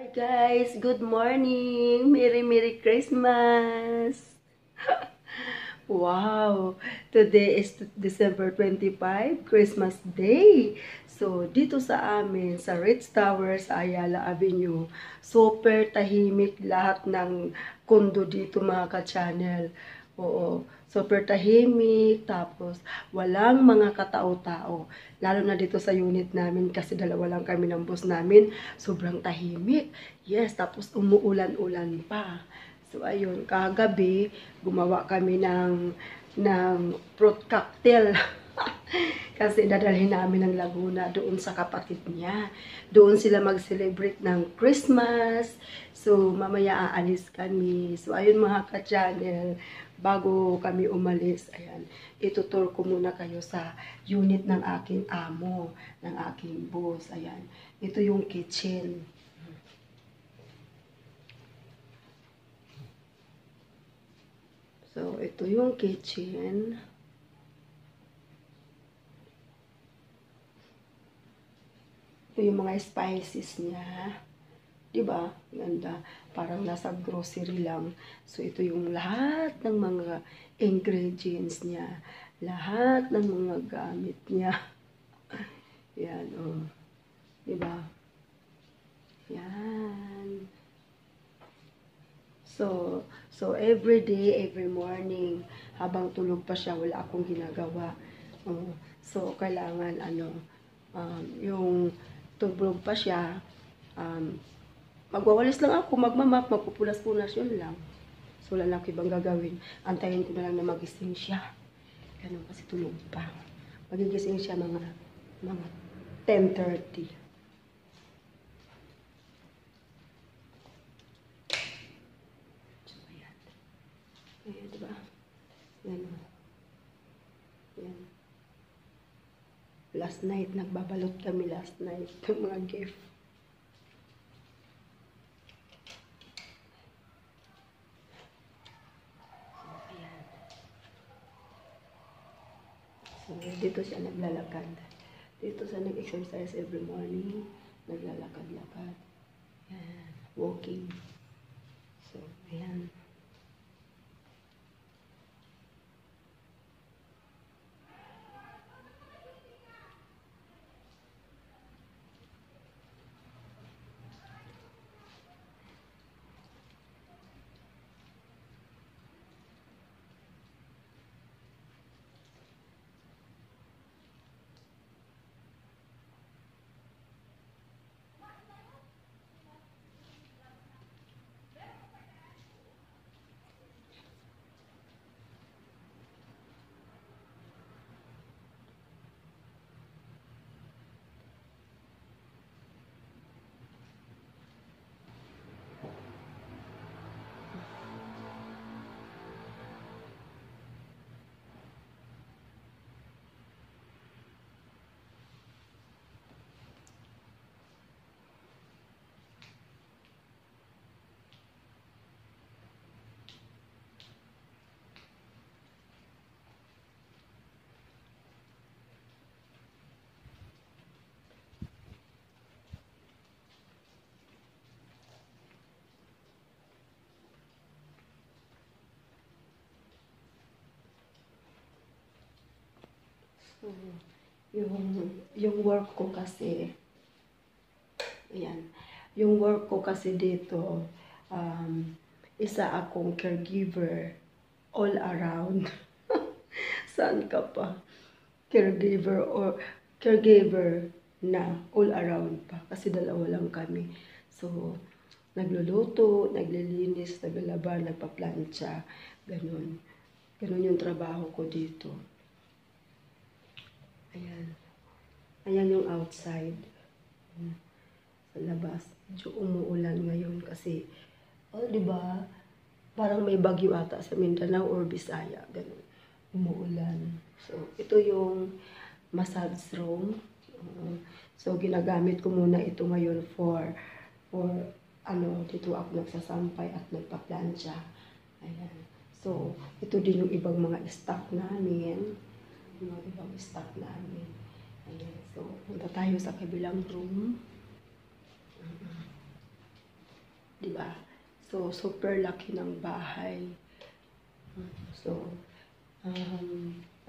Guys, good morning! Merry Christmas! Wow! Today is December 25, Christmas Day. So, dito sa amin, sa Ritz Towers, Ayala Avenue, super tahimik lahat ng kondo dito mga ka-channel. Oo, super tahimik, tapos walang mga katao-tao. Lalo na dito sa unit namin kasi dalawa lang kami ng boss namin, sobrang tahimik. Yes, tapos umuulan-ulan pa. So, ayun, kagabi, gumawa kami ng fruit cocktail. Kasi dadalhin namin ng Laguna doon sa kapatid niya. Doon sila mag-celebrate ng Christmas. So, mamaya aalis kami. So, ayun mga ka-channel, bago kami umalis, ayan, itutur ko muna kayo sa unit ng aking amo, ng aking boss. Ayan, ito yung kitchen. So, ito yung kitchen. Ito yung mga spices niya. Diba? Ganda. Parang nasa grocery lang. So, ito yung lahat ng mga ingredients niya. Lahat ng mga gamit niya. Yan, oh. Diba? Yan. So every day, every morning, habang tulog pa siya, wala akong ginagawa. So, kailangan, yung tulog pa siya, magwawalis lang ako, magmamap, magpupulas-pulas, yun lang. So, wala lang ako ibang gagawin. Antayin ko na lang na magising siya. Ganun kasi tulog pa. Magigising siya mga 10:30. Ayan, diba? Yan. Yan. Last night, nagbabalot kami last night ng mga gift. So, ayan. So, dito siya naglalakad. Dito siya nag-exercise every morning. Naglalakad-lakad. Ayan. Walking. So, ayan. So, yung work ko kasi, ayan, yung work ko kasi dito, isa akong caregiver all around. Saan ka pa? Caregiver na all around pa. Kasi dalawa lang kami. So, nagluluto, naglilinis, naglalaba, nagpaplantsa. Ganun. Ganun yung trabaho ko dito. Ayan. Ayan yung outside. Sa labas. Medyo umuulan ngayon kasi, di ba? Parang may bagyo ata sa Mindanao or Bisaya. Ganun. Umuulan. So, ito yung massage room. So, ginagamit ko muna ito ngayon for dito ako nagsasampay at nagpa-plancha. Ayan. So, ito din yung ibang mga stock namin. Mga ibang stock namin. Ayan. So, punta tayo sa kabilang room. 'di ba? So, super laki ng bahay. So,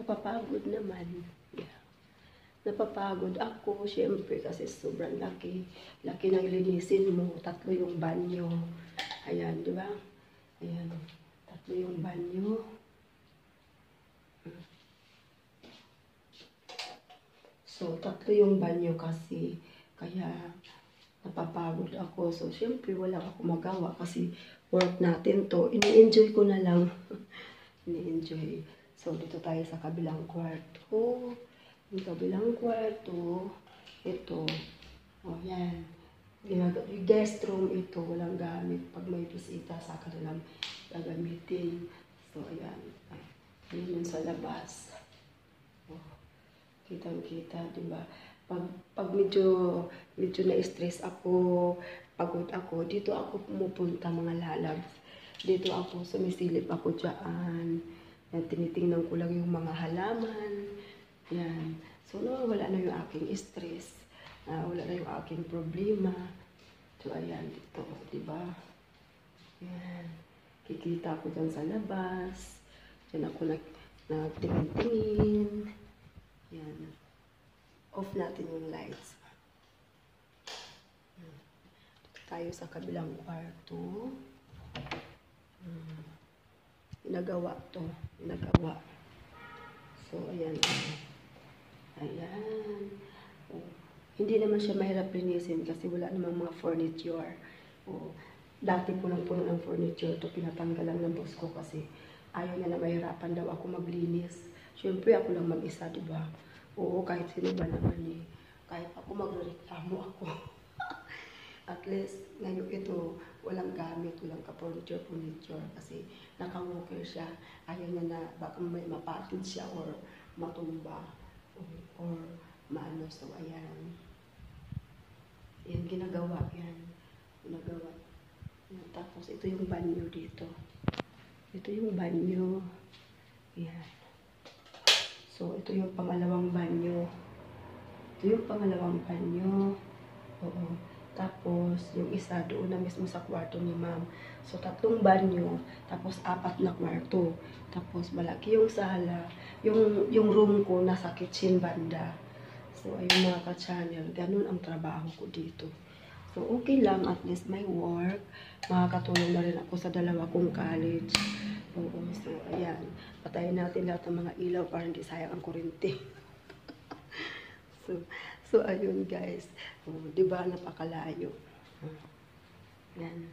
napapagod naman. Yeah. Napapagod ako, syempre, kasi sobrang laki. Laki ng linisin mo. 3 yung banyo. Ayan, di ba? Ayan. 3 yung banyo. So, 3 yung banyo kasi. Kaya, napapagod ako. So, syempre, wala ako magawa kasi work natin to. Ini-enjoy ko na lang. Ini-enjoy. So, dito tayo sa kabilang kwarto. Yung kabilang kwarto, ito. O, yan. Yung guest room ito, walang gamit. Pag may bisita, saka na lang gagamitin. So, ayan. Yun sa labas. O, kitang-kita, diba? Pag medyo na-stress ako, pagod ako, dito ako pumupunta mga lalabs. Dito ako, sumisilip ako dyan. Yan, tinitingnan ko lang yung mga halaman. Yan. So, wala na yung aking stress. Wala na yung aking problema. So, ayan, dito, diba? Yan. Kikita ko dyan sa labas. Diyan ako nagtingin-tingin. Yan. Off natin yung lights. Tayo sa kabilang kwarto. Ginagawa to. Ginagawa. So, ayan. Ayan. Oh. Hindi naman siya mahirap linisin kasi wala namang mga furniture. Oh. Dati po lang puno ng furniture to, pinatanggal lang ng boss ko kasi ayaw niya na mahirapan daw ako maglinis. Siyempre ako lang mag-isa, diba? Oo, kahit sino ba naman eh. Kahit ako magreklamo ako. At least, ngayon ito, walang gamit, walang ka-furniture kasi naka-walker siya. Ayaw niya na baka may mapatid siya or matumba or maano. So, ayan. Yan, ginagawa yan. Ginagawa. Tapos, ito yung banyo dito. Ito yung banyo. Yan. So, ito yung pangalawang banyo. Ito yung pangalawang banyo. Oo. Tapos, yung isa doon na mismo sa kwarto ni ma'am. So, 3 banyo. Tapos, 4 na kwarto. Tapos, malaki yung sala. Yung room ko nasa kitchen banda. So, ayun mga ka-channel. Ganun ang trabaho ko dito. So, okay lang. At least may work. Makakatulong na rin ako sa 2 kong college. Oo. So, ayan. Patayin natin lahat ng mga ilaw para hindi sayang ang kuryente. So, ayun guys. Diba, napakalayo. Yan.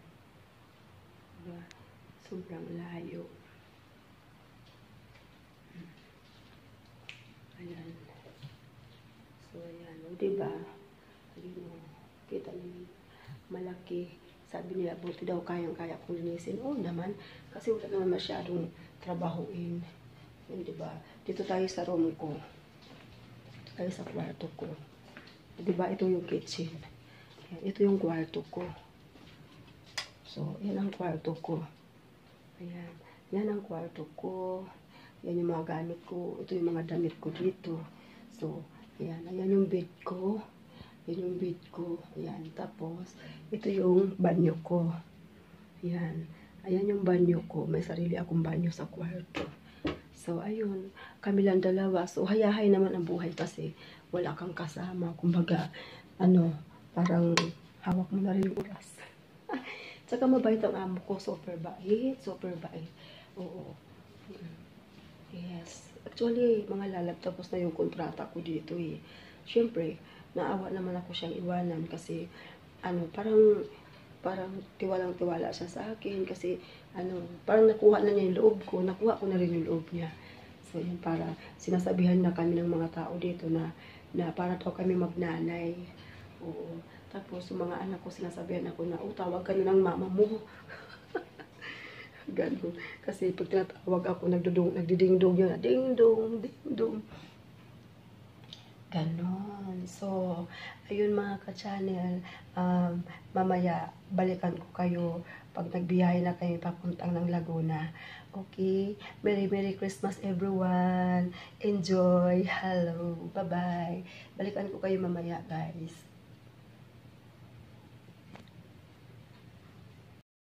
Diba? Sobrang layo. Ayan. So, ayan. Diba? Ayun. Kita niyo. Malaki. Sabi nila, buti daw kayang-kaya kong linisin. Oo naman. Kasi wala naman masyadong trabahuin. Yun, diba? Dito tayo sa room ko. Dito tayo sa kwarto ko. Diba, ito yung kitchen. Yan, ito yung kwarto ko. So, yan ang kwarto ko. Ayan. Yan ang kwarto ko. Yan yung mga gamit ko. Ito yung mga damit ko dito. So, ayan. Ayan yung bed ko. Yan yung bed ko. Ayan. Tapos, ito yung banyo ko. Ayan. Ayan yung banyo ko. May sarili akong banyo sa kwarto. So, ayun. Kami lang 2. So, hayahay naman ang buhay kasi wala kang kasama. Kumbaga, parang hawak mo na rin yung oras. Tsaka mabait ang amo ko. Super bait. Super bait. Oo. Yes. Actually, mga lalab, tapos na yung kontrata ko dito eh. Siyempre, naawa naman ako siyang iwanan kasi, parang tiwalang-tiwala siya sa akin kasi, parang nakuha na niya yung loob ko. Nakuha ko na rin yung loob niya. So, yun, para sinasabihan na kami ng mga tao dito na para daw kami magnanay. Oo. Tapos, yung mga anak ko, sinasabihan ako na, tawag ka na ng mama mo. Ganun. Kasi pag tinatawag ako, nagdidingdong yun. Ding-dong, ding-dong. Ganon. So, ayun mga ka-channel, mamaya balikan ko kayo pag nagbiyahe na kayo papuntang ng Laguna. Okay? Merry Christmas everyone. Enjoy. Hello. Bye-bye. Balikan ko kayo mamaya guys.